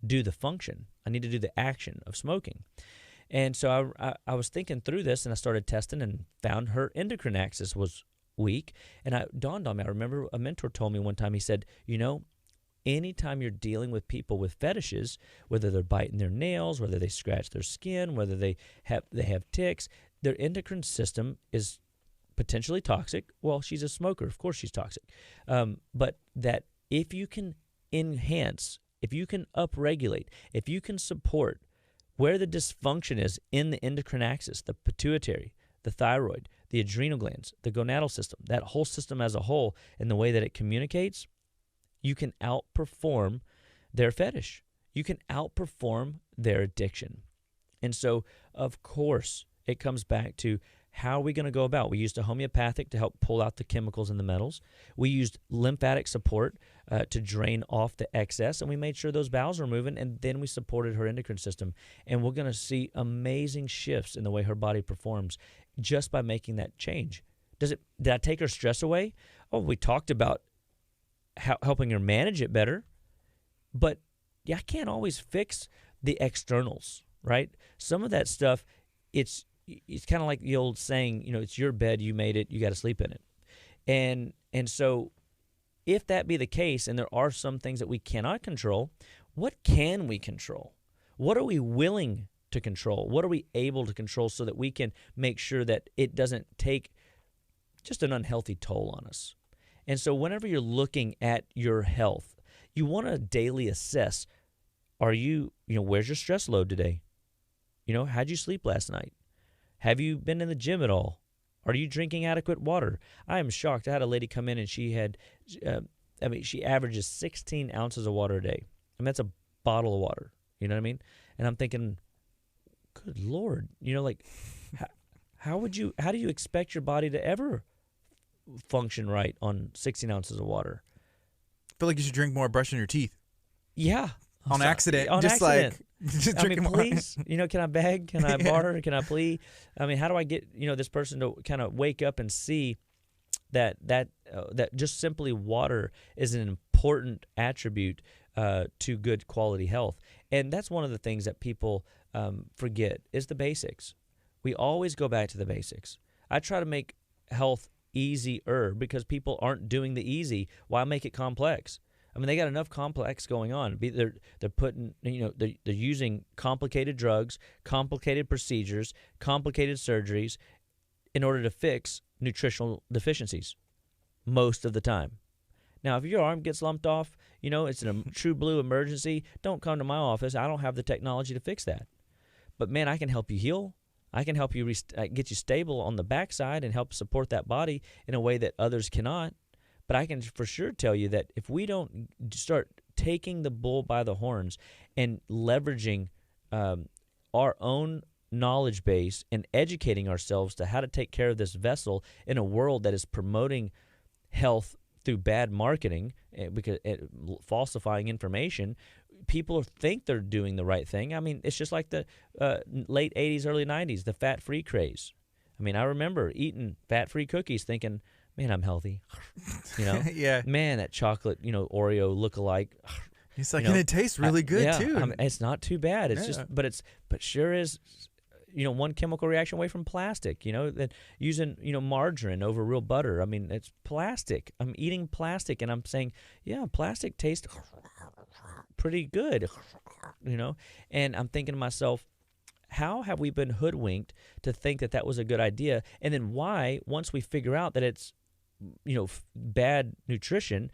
Speaker 2: do the function. I need to do the action of smoking. And so I was thinking through this, and I started testing and found her endocrine axis was weak. And it dawned on me. I remember a mentor told me one time, he said, anytime you're dealing with people with fetishes, whether they're biting their nails, whether they scratch their skin, whether they have ticks, their endocrine system is potentially toxic. Well, she's a smoker. Of course she's toxic. But that if you can enhance, if you can upregulate, if you can support where the dysfunction is in the endocrine axis, the pituitary, the thyroid, the adrenal glands, the gonadal system, that whole system as a whole, and the way that it communicates, you can outperform their fetish. You can outperform their addiction. And so, of course, it comes back to how are we going to go about? We used a homeopathic to help pull out the chemicals and the metals. We used lymphatic support to drain off the excess, and we made sure those bowels were moving, and then we supported her endocrine system. And we're going to see amazing shifts in the way her body performs just by making that change. Did I take her stress away? Oh, we talked about helping her manage it better, but I can't always fix the externals, right? Some of that stuff, it's kind of like the old saying, it's your bed, you made it, you got to sleep in it. And so if that be the case, and there are some things that we cannot control, what can we control? What are we willing to control? What are we able to control so that we can make sure that it doesn't take just an unhealthy toll on us? And so whenever you're looking at your health, you want to daily assess, where's your stress load today? How'd you sleep last night? Have you been in the gym at all? Are you drinking adequate water? I am shocked. I had a lady come in and she had, she averages 16 ounces of water a day. That's a bottle of water. You know what I mean? And I'm thinking, good Lord, how do you expect your body to ever function right on 16 ounces of water?
Speaker 1: I feel like you should drink more brushing your teeth.
Speaker 2: Yeah.
Speaker 1: On accident.
Speaker 2: On
Speaker 1: just
Speaker 2: accident.
Speaker 1: Just drinking more.
Speaker 2: Please, can I beg? Can I barter? Can I plea? How do I get, this person to kind of wake up and see that just simply water is an important attribute to good quality health. And that's one of the things that people forget is the basics. We always go back to the basics. I try to make health easier because people aren't doing the easy. Why make it complex? They got enough complex going on. They're putting, they're using complicated drugs, complicated procedures, complicated surgeries in order to fix nutritional deficiencies most of the time. Now, if your arm gets lumped off, it's a true blue emergency, don't come to my office. I don't have the technology to fix that. But, man, I can help you heal. I can help you get you stable on the backside and help support that body in a way that others cannot. But I can for sure tell you that if we don't start taking the bull by the horns and leveraging our own knowledge base and educating ourselves to how to take care of this vessel in a world that is promoting health through bad marketing, because falsifying information, people think they're doing the right thing. It's just like the late 80s, early 90s, the fat-free craze. I remember eating fat-free cookies thinking, man, I'm healthy.
Speaker 1: Yeah.
Speaker 2: Man, that chocolate, Oreo look-alike.
Speaker 1: It's like, and it tastes really good too.
Speaker 2: It's not too bad. It's just, but sure is, one chemical reaction away from plastic. That using margarine over real butter. It's plastic. I'm eating plastic, and I'm saying, yeah, plastic tastes pretty good. And I'm thinking to myself, how have we been hoodwinked to think that that was a good idea? And then why, once we figure out that it's bad nutrition,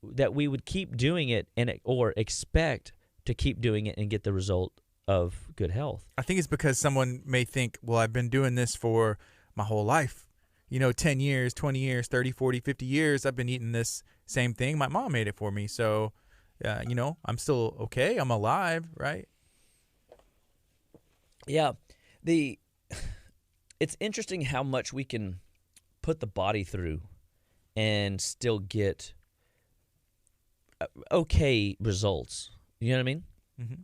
Speaker 2: that we would keep doing it or expect to keep doing it and get the result of good health?
Speaker 1: I think it's because someone may think, well, I've been doing this for my whole life. 10 years, 20 years, 30, 40, 50 years, I've been eating this same thing. My mom made it for me. So, I'm still okay. I'm alive, right?
Speaker 2: Yeah. It's interesting how much we can put the body through and still get okay results. You know what I mean?
Speaker 1: Mm-hmm.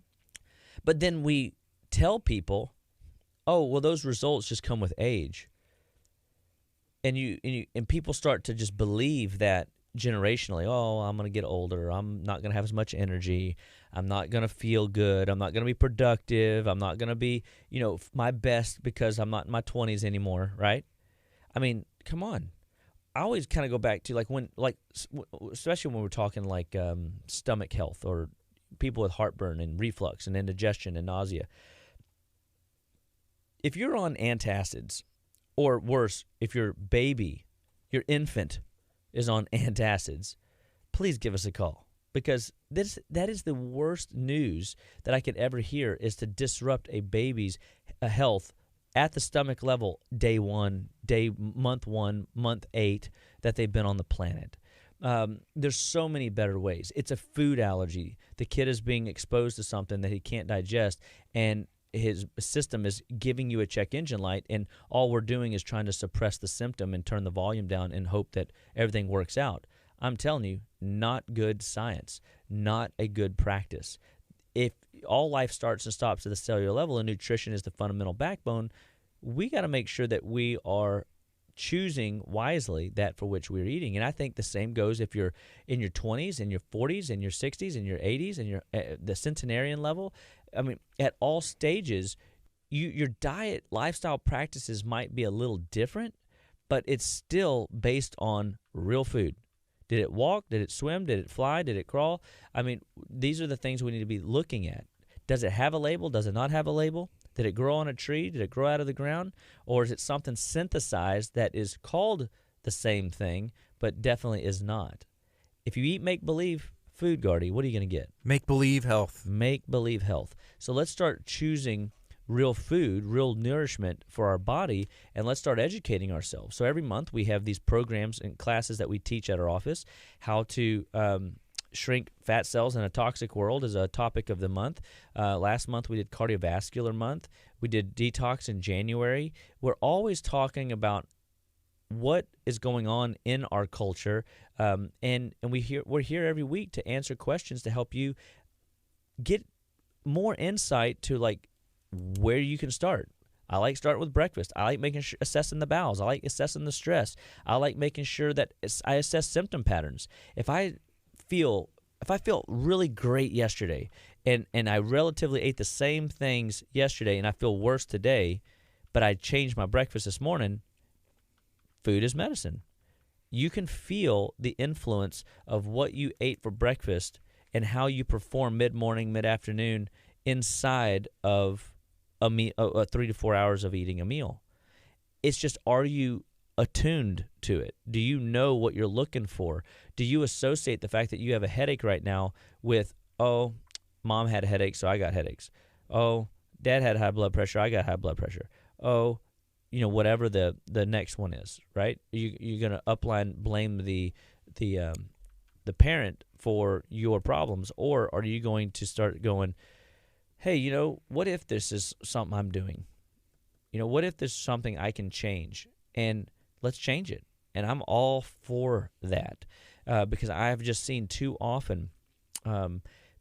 Speaker 2: But then we tell people, oh, well, those results just come with age. And people start to just believe that generationally, oh, I'm going to get older. I'm not going to have as much energy. I'm not going to feel good. I'm not going to be productive. I'm not going to be, my best because I'm not in my 20s anymore, right? Come on. I always kind of go back to especially when we're talking stomach health or people with heartburn and reflux and indigestion and nausea. If you're on antacids, or worse, if your infant is on antacids, please give us a call, because that is the worst news that I could ever hear, is to disrupt a baby's health at the stomach level month 1, month 8 that they've been on the planet. There's so many better ways. It's a food allergy. The kid is being exposed to something that he can't digest, and his system is giving you a check engine light, and all we're doing is trying to suppress the symptom and turn the volume down and hope that everything works out. I'm telling you, not good science, not a good practice. If all life starts and stops at the cellular level and nutrition is the fundamental backbone, we got to make sure that we are choosing wisely that for which we're eating. And I think the same goes if you're in your 20s, in your 40s, in your 60s, in your 80s, and your the centenarian level. I mean, at all stages, your diet, lifestyle practices might be a little different, but it's still based on real food. Did it walk? Did it swim? Did it fly? Did it crawl? I mean, these are the things we need to be looking at. Does it have a label? Does it not have a label? Did it grow on a tree? Did it grow out of the ground? Or is it something synthesized that is called the same thing, but definitely is not? If you eat make-believe food, Gardy, what are you going to get?
Speaker 1: Make-believe health.
Speaker 2: Make-believe health. So let's start choosing real food, real nourishment for our body, and let's start educating ourselves. So every month we have these programs and classes that we teach at our office. How to shrink fat cells in a toxic world is a topic of the month. Last month we did cardiovascular month. We did detox in January. We're always talking about what is going on in our culture, and we're here every week to answer questions to help you get more insight to like where you can start. I like starting with breakfast. I like assessing the bowels. I like assessing the stress. I like making sure that I assess symptom patterns. If I feel really great yesterday and I relatively ate the same things yesterday and I feel worse today, but I changed my breakfast this morning, food is medicine. You can feel the influence of what you ate for breakfast and how you perform mid-morning, mid-afternoon inside of 3 to 4 hours of eating a meal. It's just, are you attuned to it? Do you know what you're looking for? Do you associate the fact that you have a headache right now with, oh, mom had a headache, so I got headaches. Oh, dad had high blood pressure, I got high blood pressure. Oh, whatever the next one is, right? You're going to blame the parent for your problems, or are you going to start going, hey, what if this is something I'm doing? What if there's something I can change? And let's change it. And I'm all for that because I've just seen too often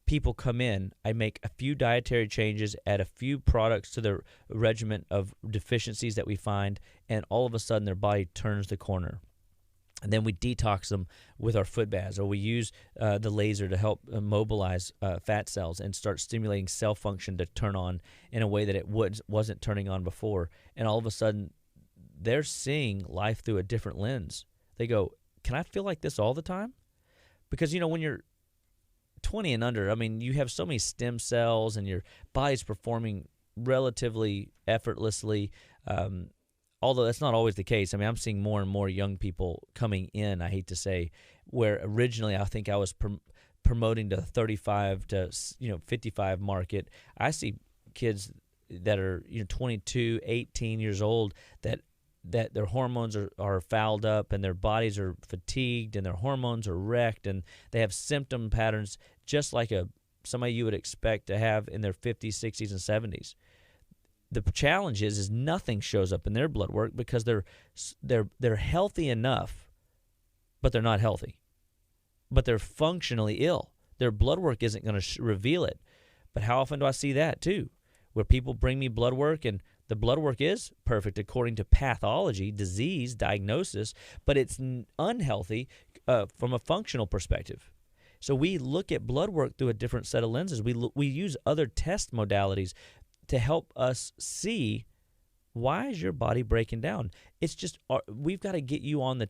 Speaker 2: people come in, I make a few dietary changes, add a few products to their regimen of deficiencies that we find, and all of a sudden their body turns the corner. And then we detox them with our foot baths, or we use the laser to help mobilize fat cells and start stimulating cell function to turn on in a way that it wasn't turning on before. And all of a sudden, they're seeing life through a different lens. They go, can I feel like this all the time? Because, when you're 20 and under, I mean, you have so many stem cells and your body's performing relatively effortlessly, although that's not always the case. I mean, I'm seeing more and more young people coming in, I hate to say, where originally I think I was promoting to 35 to 55 market. I see kids that are 22, 18 years old that their hormones are fouled up and their bodies are fatigued and their hormones are wrecked and they have symptom patterns just like somebody you would expect to have in their 50s, 60s, and 70s. The challenge is nothing shows up in their blood work because they're healthy enough, but they're not healthy. But they're functionally ill. Their blood work isn't going to reveal it. But how often do I see that too? Where people bring me blood work and the blood work is perfect according to pathology, disease, diagnosis, but it's unhealthy from a functional perspective. So we look at blood work through a different set of lenses. We use other test modalities to help us see, why is your body breaking down? It's just, we've got to get you on the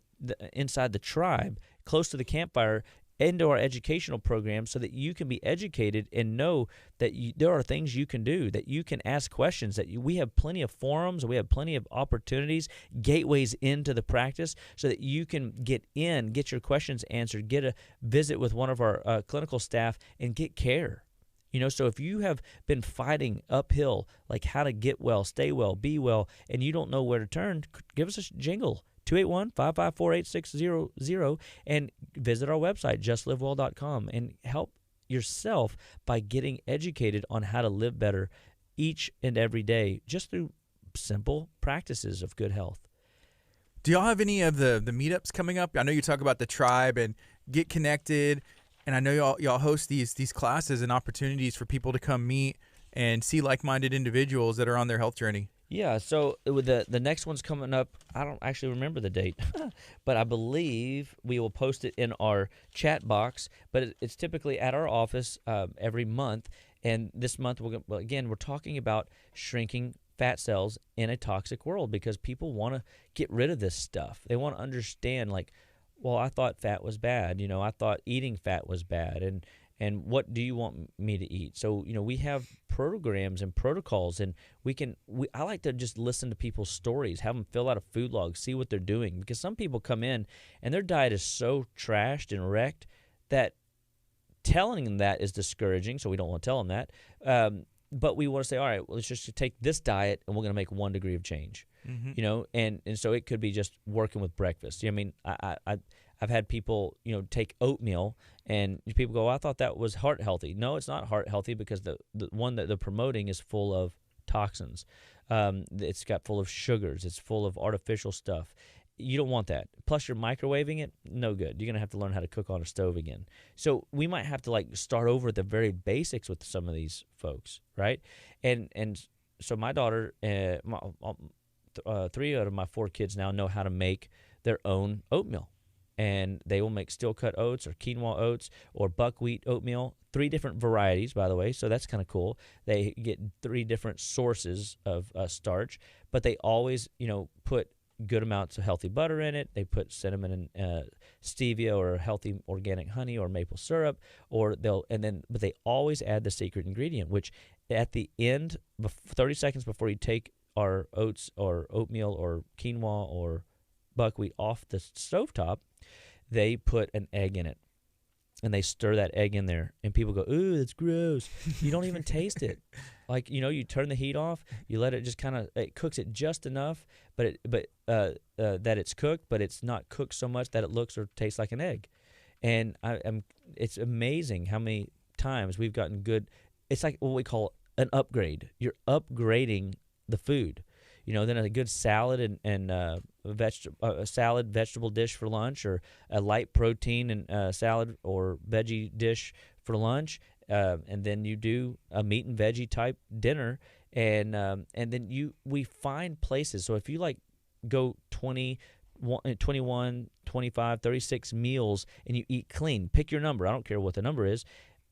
Speaker 2: inside the tribe, close to the campfire, into our educational program so that you can be educated and know that there are things you can do, that you can ask questions, that we have plenty of forums, we have plenty of opportunities, gateways into the practice so that you can get your questions answered, get a visit with one of our clinical staff and get care. So if you have been fighting uphill, like how to get well, stay well, be well, and you don't know where to turn, give us a jingle, 281-554-8600, and visit our website, justlivewell.com, and help yourself by getting educated on how to live better each and every day, just through simple practices of good health.
Speaker 1: Do y'all have any of the meetups coming up? I know you talk about the tribe and get connected, and I know y'all host these classes and opportunities for people to come meet and see like-minded individuals that are on their health journey.
Speaker 2: Yeah, so with the next one's coming up, I don't actually remember the date, but I believe we will post it in our chat box, but it's typically at our office every month, and this month, we're talking about shrinking fat cells in a toxic world, because people want to get rid of this stuff. They want to understand, like, well, I thought fat was bad. I thought eating fat was bad. And what do you want me to eat? So, we have programs and protocols, and I like to just listen to people's stories, have them fill out a food log, see what they're doing. Because some people come in and their diet is so trashed and wrecked that telling them that is discouraging. So we don't want to tell them that. But we want to say, all right, well, let's just take this diet and we're going to make 1 degree of change. Mm-hmm. And so it could be just working with breakfast. I mean, I've had people, take oatmeal, and people go, I thought that was heart healthy. No, it's not heart healthy, because the one that they're promoting is full of toxins. It's got full of sugars. It's full of artificial stuff. You don't want that. Plus, you're microwaving it. No good. You're going to have to learn how to cook on a stove again. So we might have to start over at the very basics with some of these folks, right? And so my daughter, 3 out of my 4 kids now know how to make their own oatmeal. And they will make steel-cut oats or quinoa oats or buckwheat oatmeal, 3 different varieties, by the way, so that's kind of cool. They get 3 different sources of starch, but they always, put good amounts of healthy butter in it. They put cinnamon and stevia or healthy organic honey or maple syrup, but they always add the secret ingredient, which at the end, 30 seconds before you take our oats or oatmeal or quinoa or buckwheat off the stovetop, they put an egg in it. And they stir that egg in there, and people go, ooh, that's gross. You don't even taste it. You turn the heat off, you let it just it cooks it just enough, that it's cooked, but it's not cooked so much that it looks or tastes like an egg. And it's amazing how many times we've gotten good. It's like what we call an upgrade. You're upgrading the food. Then a good salad and a salad vegetable dish for lunch, or a light protein and salad or veggie dish for lunch, and then you do a meat and veggie type dinner, and then we find places. So if you go 20, 21, 25, 36 meals and you eat clean, pick your number. I don't care what the number is.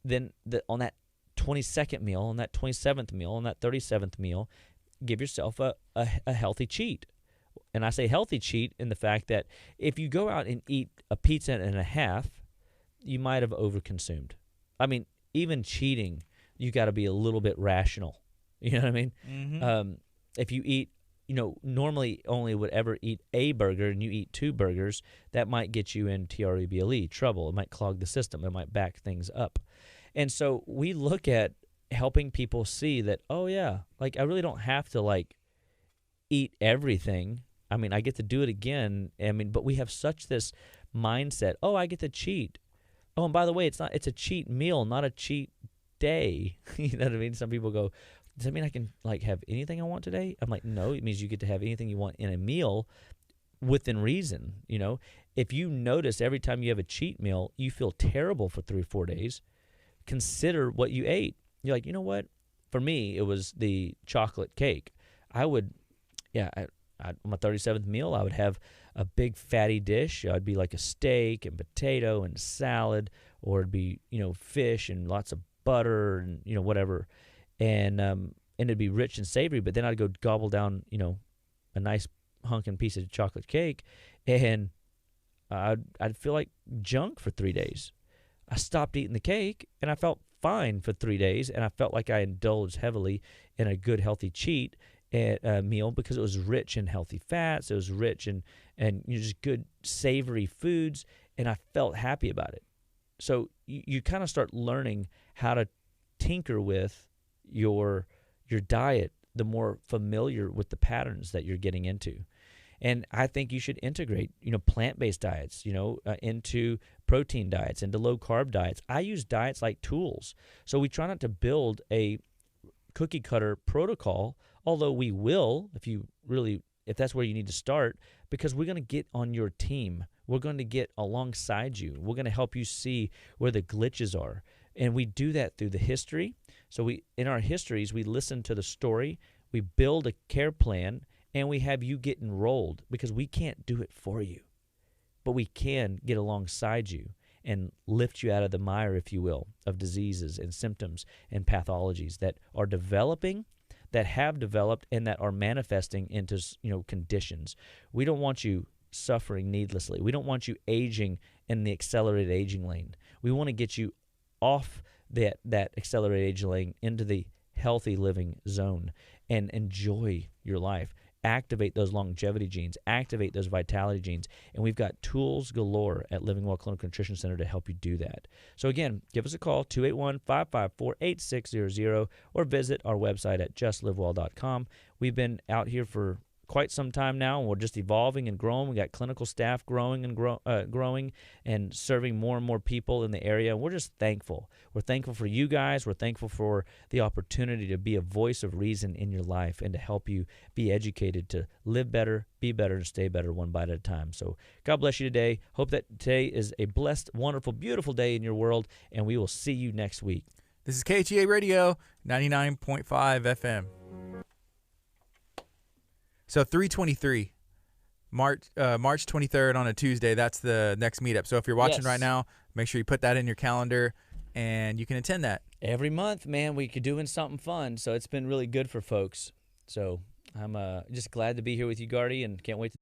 Speaker 2: Then on that 22nd meal, on that 27th meal, on that 37th meal, give yourself a healthy cheat. And I say healthy cheat in the fact that if you go out and eat a pizza and a half, you might have overconsumed. I mean, even cheating, you got to be a little bit rational. You know what I mean? Mm-hmm. If you eat, normally only would ever eat a burger and you eat 2 burgers, that might get you in TREBLE, trouble. It might clog the system. It might back things up. And so we look at helping people see that, oh yeah, I really don't have to eat everything. I mean, I get to do it again. But we have such this mindset. Oh, I get to cheat. Oh, and by the way, it's a cheat meal, not a cheat day. You know what I mean? Some people go, does that mean I can have anything I want today? I'm like, no, it means you get to have anything you want in a meal within reason. If you notice every time you have a cheat meal, you feel terrible for 3 or 4 days, consider what you ate. You're like, you know what? For me, it was the chocolate cake. On my 37th meal, I would have a big fatty dish. It'd be like a steak and potato and salad, or it'd be, fish and lots of butter and, whatever. And it'd be rich and savory, but then I'd go gobble down, a nice hunkin' piece of chocolate cake, and I'd feel like junk for 3 days. I stopped eating the cake, and I felt fine for 3 days, and I felt like I indulged heavily in a good, healthy cheat meal, because it was rich in healthy fats. It was rich in just good, savory foods, and I felt happy about it. So you kind of start learning how to tinker with your diet, the more familiar with the patterns that you're getting into. And I think you should integrate, plant-based diets, into protein diets, into low-carb diets. I use diets like tools. So we try not to build a cookie-cutter protocol, although we will, if that's where you need to start, because we're going to get on your team. We're going to get alongside you. We're going to help you see where the glitches are. And we do that through the history. So in our histories, we listen to the story, we build a care plan, and we have you get enrolled, because we can't do it for you. But we can get alongside you and lift you out of the mire, if you will, of diseases and symptoms and pathologies that are developing, that have developed, and that are manifesting into conditions. We don't want you suffering needlessly. We don't want you aging in the accelerated aging lane. We want to get you off that accelerated aging lane into the healthy living zone and enjoy your life. Activate those longevity genes, activate those vitality genes, and we've got tools galore at Living Well Clinical Nutrition Center to help you do that. So again, give us a call, 281-554-8600, or visit our website at justlivewell.com. We've been out here for quite some time now, and we're just evolving and growing. We got clinical staff growing and serving more and more people in the area. And we're just thankful. We're thankful for you guys. We're thankful for the opportunity to be a voice of reason in your life and to help you be educated to live better, be better, and stay better one bite at a time. So God bless you today. Hope that today is a blessed, wonderful, beautiful day in your world, and we will see you next week.
Speaker 1: This is KHEA Radio, 99.5 FM. So 323, March 23rd on a Tuesday, that's the next meetup. So if you're watching right now, make sure you put that in your calendar and you can attend that.
Speaker 2: Every month, man, we could doing something fun. So it's been really good for folks. So I'm just glad to be here with you, Gardy, and can't wait to